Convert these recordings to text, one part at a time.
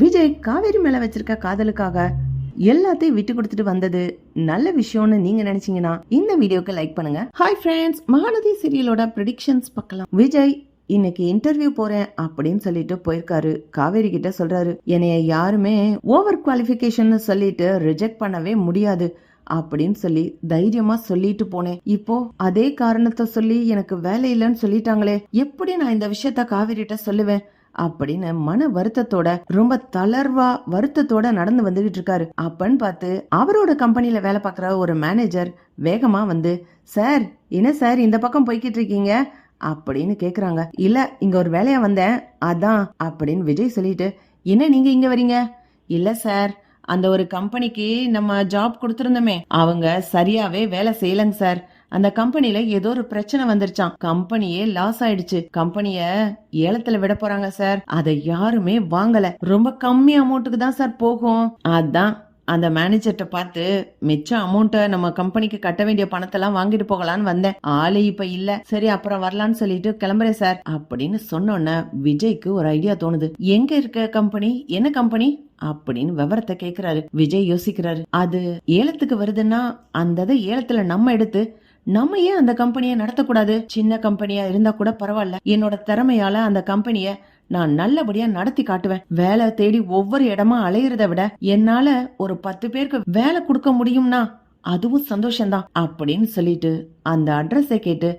விஜய் காவேரி மேல வச்சிருக்க காதலுக்காக எல்லாத்தையும் விட்டு கொடுத்துட்டு வந்தது நல்ல விஷயம்னு நீங்க நினைச்சீங்கன்னா இந்த வீடியோக்கு லைக் பண்ணுங்க. ஹாய் ஃப்ரெண்ட்ஸ், மகாநதி சீரியலோட ப்ரெடிக்ஷன்ஸ் பார்க்கலாம். விஜய் இன்னைக்கு இன்டர்வியூ போறேன் அப்படின்னு சொல்லிட்டு போயிருக்காரு. காவேரி கிட்ட சொல்றாரு, என்னைய யாருமே ஓவர் குவாலிஃபிகேஷன் சொல்லிட்டு ரிஜெக்ட் பண்ணவே முடியாது அப்படின்னு சொல்லி தைரியமா சொல்லிட்டு போனேன். இப்போ அதே காரணத்தை சொல்லி எனக்கு வேலை இல்லைன்னு சொல்லிட்டாங்களே, எப்படி நான் இந்த விஷயத்த காவேரிட்ட சொல்லுவேன் அப்படின்னு மன வருத்தத்தோட ரொம்ப தளர்வா வருத்தத்தோட நடந்து வந்துகிட்டு இருக்காரு. அப்பன்னு பார்த்து அவரோட கம்பெனில வேலை பார்க்குற ஒரு மேனேஜர் வேகமா வந்து, சார் என்ன சார் இந்த பக்கம் போய்கிட்டு இருக்கீங்க அப்படின்னு கேக்குறாங்க. இல்ல இங்க ஒரு வேலையா வந்தேன் அதான் அப்படின்னு விஜய் சொல்லிட்டு, என்ன நீங்க இங்க வரீங்க? இல்ல சார், அந்த ஒரு கம்பெனிக்கு நம்ம ஜாப் கொடுத்திருந்தோமே அவங்க சரியாவே வேலை செய்யலங்க சார். அந்த கம்பெனில ஏதோ ஒரு பிரச்சனை வந்துருச்சான், கம்பெனியே லாஸ் ஆயிடுச்சு, கம்பெனிய ஏலத்துல விட போறாங்க சார், அதை யாருமே வாங்கல, ரொம்ப கம்மி அமௌண்ட்டுக்கு தான் சார் போகும். அதான் அந்த மேனேஜர்ட்ட பார்த்து மிச்ச அமௌண்ட்டை நம்ம கம்பெனிக்கு கட்ட வேண்டிய பணத்தெல்லாம் வாங்கிட்டு போகலான்னு வந்தேன். ஆளு இப்ப இல்ல, சரி அப்புறம் வரலான்னு சொல்லிட்டு கிளம்புறேன் சார் அப்படின்னு சொன்னோன்ன விஜய்க்கு ஒரு ஐடியா தோணுது. எங்க இருக்க கம்பெனி, என்ன கம்பெனி அப்படின்னு விவரத்தை கேக்குறாரு. விஜய் யோசிக்கிறாரு, அது ஏலத்துக்கு வருதுன்னா அந்த ஏலத்துல நம்ம எடுத்து நம்ம ஏன் அந்த கம்பெனியை நடத்தக்கூடாது? சின்ன கம்பெனியா இருந்தா கூட பரவாயில்ல, என்னோட திறமையால அந்த கம்பெனிய நான் நல்லபடியா நடத்தி காட்டுவேன். வேலை தேடி ஒவ்வொரு இடமா அலையிறத விட என்னால ஒரு 10 பேருக்கு வேலை கொடுக்க முடியும்னா அதுவும் சந்தோஷம்தான் அப்படின்னு சொல்லிட்டு அந்த அட்ரஸை கேட்டு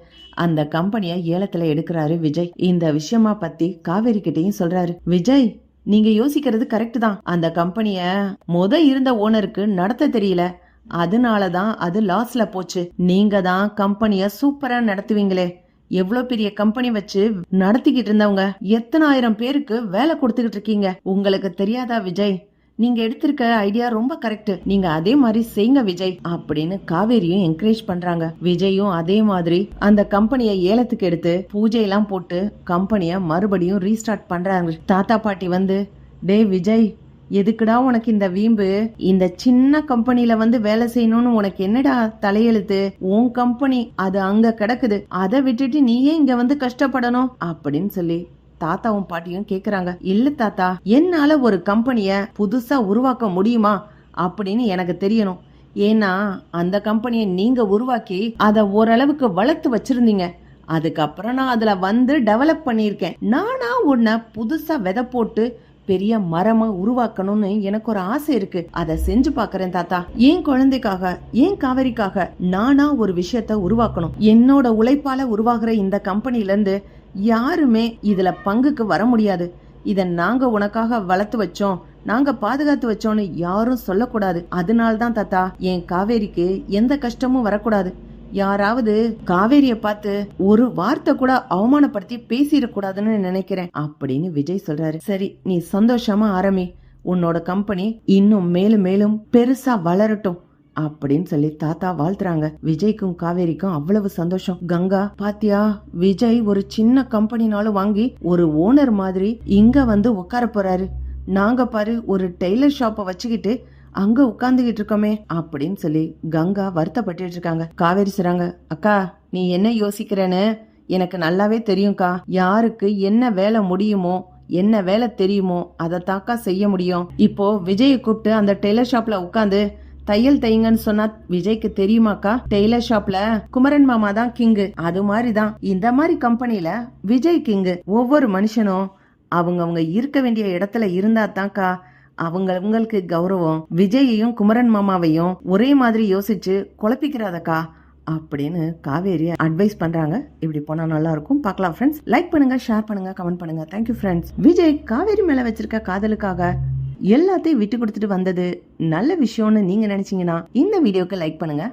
அந்த கம்பெனிய ஏலத்துல எடுக்கிறாரு விஜய். இந்த விஷயமா பத்தி காவேரி கிட்டையும் சொல்றாரு. விஜய், நீங்க யோசிக்கிறது கரெக்ட் தான், அந்த கம்பெனிய இருந்த ஓனருக்கு நடத்த தெரியல, அதனாலதான் அது லாஸ்ல போச்சு. நீங்க தான் கம்பெனிய சூப்பரா நடத்துவீங்களே, எவ்வளவு பெரிய கம்பெனி வச்சு நடத்திக்கிட்டு இருந்தவங்க எத்தனை ஆயிரம் பேருக்கு வேலை கொடுத்துக்கிட்டு இருக்கீங்க, உங்களுக்கு தெரியாதா விஜய்? நீங்க எடுத்திருக்க ஐடியா ரொம்ப கரெக்ட், நீங்க அதே மாதிரி செய்யுங்க விஜய் அப்படின்னு காவேரியும் என்கரேஜ் பண்றாங்க. விஜயும் அதே மாதிரி அந்த கம்பெனியை ஏலத்துக்கு எடுத்து பூஜை எல்லாம் போட்டு கம்பெனிய மறுபடியும் ரீஸ்டார்ட் பண்றாங்க. தாத்தா பாட்டி வந்து, டே விஜய், எதுக்குடா உனக்கு இந்த வீம்பு, இந்த சின்ன கம்பெனில வந்து வேலை செய்யணும்னு உனக்கு என்னடா தலையெழுத்து, உன் கம்பெனி அது அங்க கிடக்குது, அதை விட்டுட்டு நீயே இங்க வந்து கஷ்டப்படணும் அப்படின்னு சொல்லி தாத்தாவும் பாட்டியும் கேக்குறாங்க. இல்ல தாத்தா, என்னால ஒரு கம்பெனிய புதுசா உருவாக்க முடியுமா அப்படின்னு எனக்கு தெரியணும். ஏன்னா அந்த கம்பெனியை நீங்க உருவாக்கி அதை ஓரளவுக்கு வளர்த்து வச்சிருந்தீங்க, அதுக்கப்புறம் நான் அதுல வந்து டெவலப் பண்ணிருக்கேன். நானா உன்னை புதுசா விதை போட்டு பெரிய மரமா உருவாக்கணும்னு எனக்கு ஒரு ஆசை இருக்கு, அதை செஞ்சு பாக்குறேன் தாத்தா. ஏன் குழந்தைக்காக, ஏன் காவேரிக்காக நானா ஒரு விஷயத்த உருவாக்கணும். என்னோட உழைப்பால உருவாகிற இந்த கம்பெனில இருந்து யாருமே இதுல பங்குக்கு வர முடியாது. இத நாங்க உனக்காக வளர்த்து வச்சோம், நாங்க பாதுகாத்து வச்சோம்னு யாரும் சொல்லக்கூடாது. அதனால்தான் தாத்தா என் காவேரிக்கு எந்த கஷ்டமும் வரக்கூடாது. யாராவது காவேரிய பார்த்து ஒரு வார்த்தை கூட அவமானப்படுத்தி பேசிடக்கூடாதுன்னு நினைக்கிறேன் அப்படின்னு விஜய் சொல்றாரு. சரி, நீ சந்தோஷமா ஆரம்பி, உன்னோட கம்பெனி இன்னும் மேலும் மேலும் பெருசா வளரட்டும் அப்படின்னு சொல்லி தாத்தா வாழ்த்துறாங்க. விஜய்க்கும் காவேரிக்கும் அவ்வளவு சந்தோஷம். கங்கா, பாத்தியா, விஜய் ஒரு சின்ன கம்பெனினாலும் வாங்கி ஒரு ஓனர் மாதிரி இங்க வந்து உட்கார போறாரு, நாங்க பாரு ஒரு டெய்லர் ஷாப்பை வச்சுக்கிட்டு அங்க உட்கார்ந்துகிட்டு இருக்கோமே அப்படின்னு சொல்லி கங்கா வருத்தப்பட்டு இருக்காங்க. காவேரி சொல்றாங்க, அக்கா நீ என்ன யோசிக்கிறேன்னு எனக்கு நல்லாவே தெரியும்க்கா, யாருக்கு என்ன வேலை முடியுமோ என்ன வேலை தெரியுமோ அதை தாக்கா செய்ய முடியும். இப்போ விஜயை கூப்பிட்டு அந்த டெய்லர் ஷாப்ல உட்காந்து தையல் தைங்கன்னு சொன்னா விஜய்க்கு தெரியுமாக்கா? டெய்லர் ஷாப்ல குமரன் மாமா தான் கிங்கு, அது மாதிரிதான் இந்த மாதிரி கம்பெனில விஜய் கிங்கு. ஒவ்வொரு மனுஷனும் அவங்க இருக்க வேண்டிய இடத்துல இருந்தா தான்க்கா அவங்களுக்கு கௌரவம். விஜயையும் குமரன் மாமாவையும் ஒரே மாதிரி யோசிச்சு குழப்பிக்கிறாதக்கா அப்படின்னு காவேரி அட்வைஸ் பண்றாங்க. இப்படி போனா நல்லா இருக்கும். பார்க்கலாம் ஃப்ரெண்ட்ஸ், லைக் பண்ணுங்க, ஷேர் பண்ணுங்க, கமெண்ட் பண்ணுங்க. Thank you friends. விஜய் காவேரி மேல வச்சிருக்க காதலுக்காக எல்லாத்தையும் விட்டு கொடுத்துட்டு வந்தது நல்ல விஷயம்னு நீங்க நினைச்சீங்கன்னா இந்த வீடியோக்கு லைக் பண்ணுங்க.